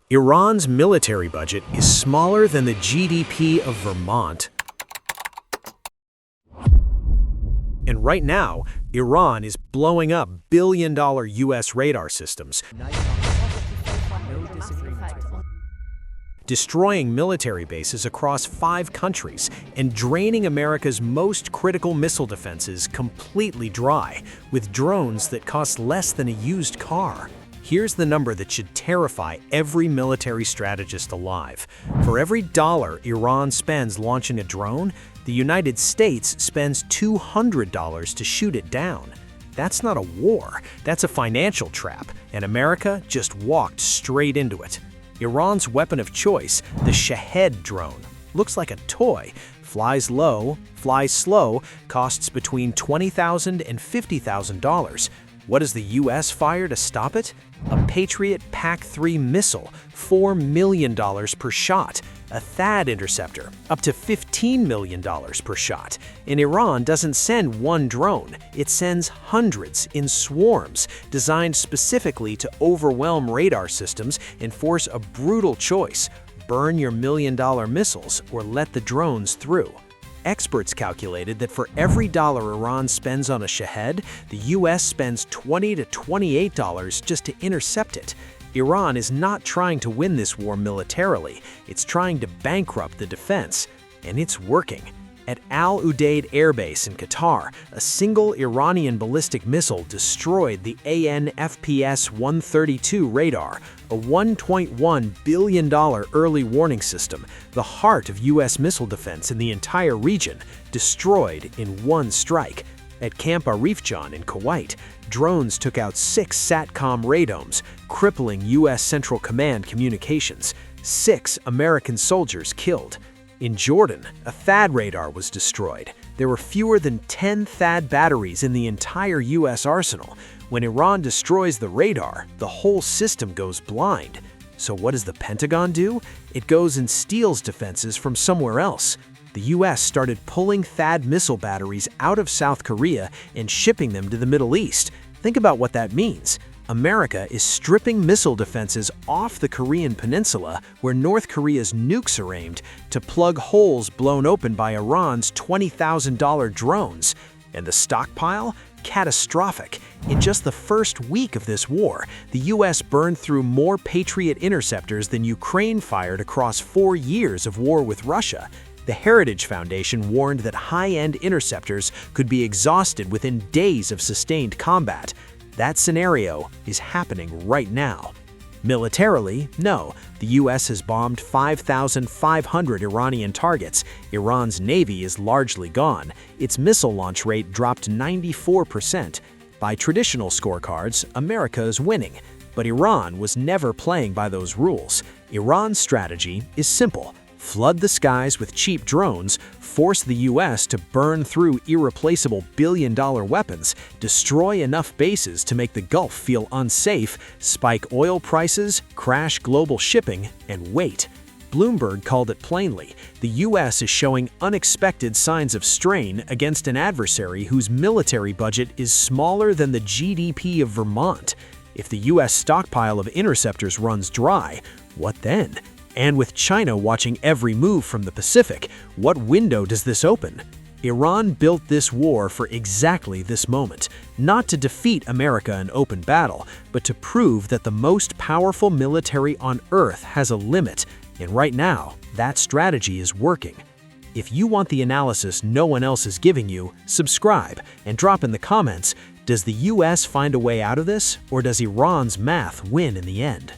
Iran's military budget is smaller than the GDP of Vermont. And right now, Iran is blowing up billion-dollar U.S. radar systems, destroying military bases across 5 countries, and draining America's most critical missile defenses completely dry, with drones that cost less than a used car. Here's the number that should terrify every military strategist alive. For every dollar Iran spends launching a drone, the United States spends $200 to shoot it down. That's not a war, that's a financial trap, and America just walked straight into it. Iran's weapon of choice, the Shahed drone, looks like a toy, flies low, flies slow, costs between $20,000 and $50,000. What does the U.S. fire to stop it? A Patriot PAC-3 missile, $4 million per shot. A THAAD interceptor, up to $15 million per shot. And Iran doesn't send one drone, it sends hundreds in swarms, designed specifically to overwhelm radar systems and force a brutal choice: burn your million-dollar missiles or let the drones through. Experts calculated that for every dollar Iran spends on a Shahed, the U.S. spends $20 to $28 just to intercept it. Iran is not trying to win this war militarily, it's trying to bankrupt the defense. And it's working. At Al Udeid Air Base in Qatar, a single Iranian ballistic missile destroyed the AN/FPS-132 radar, a $1.1 billion early warning system, the heart of U.S. missile defense in the entire region, destroyed in one strike. At Camp Arifjan in Kuwait, drones took out 6 SATCOM radomes, crippling U.S. Central Command communications. 6 American soldiers killed. In Jordan, a THAAD radar was destroyed. There were fewer than 10 THAAD batteries in the entire U.S. arsenal. When Iran destroys the radar, the whole system goes blind. So what does the Pentagon do? It goes and steals defenses from somewhere else. The U.S. started pulling THAAD missile batteries out of South Korea and shipping them to the Middle East. Think about what that means. America is stripping missile defenses off the Korean peninsula, where North Korea's nukes are aimed, to plug holes blown open by Iran's $20,000 drones. And the stockpile? Catastrophic. In just the first week of this war, the U.S. burned through more Patriot interceptors than Ukraine fired across 4 years of war with Russia. The Heritage Foundation warned that high-end interceptors could be exhausted within days of sustained combat. That scenario is happening right now. Militarily, no, the U.S. has bombed 5,500 Iranian targets. Iran's navy is largely gone. Its missile launch rate dropped 94%. By traditional scorecards, America is winning. But Iran was never playing by those rules. Iran's strategy is simple: flood the skies with cheap drones, force the U.S. to burn through irreplaceable billion-dollar weapons, destroy enough bases to make the Gulf feel unsafe, spike oil prices, crash global shipping, and wait. Bloomberg called it plainly: the U.S. is showing unexpected signs of strain against an adversary whose military budget is smaller than the GDP of Vermont. If the U.S. stockpile of interceptors runs dry, what then? And with China watching every move from the Pacific, what window does this open? Iran built this war for exactly this moment, not to defeat America in open battle, but to prove that the most powerful military on Earth has a limit, and right now, that strategy is working. If you want the analysis no one else is giving you, subscribe and drop in the comments: does the US find a way out of this, or does Iran's math win in the end?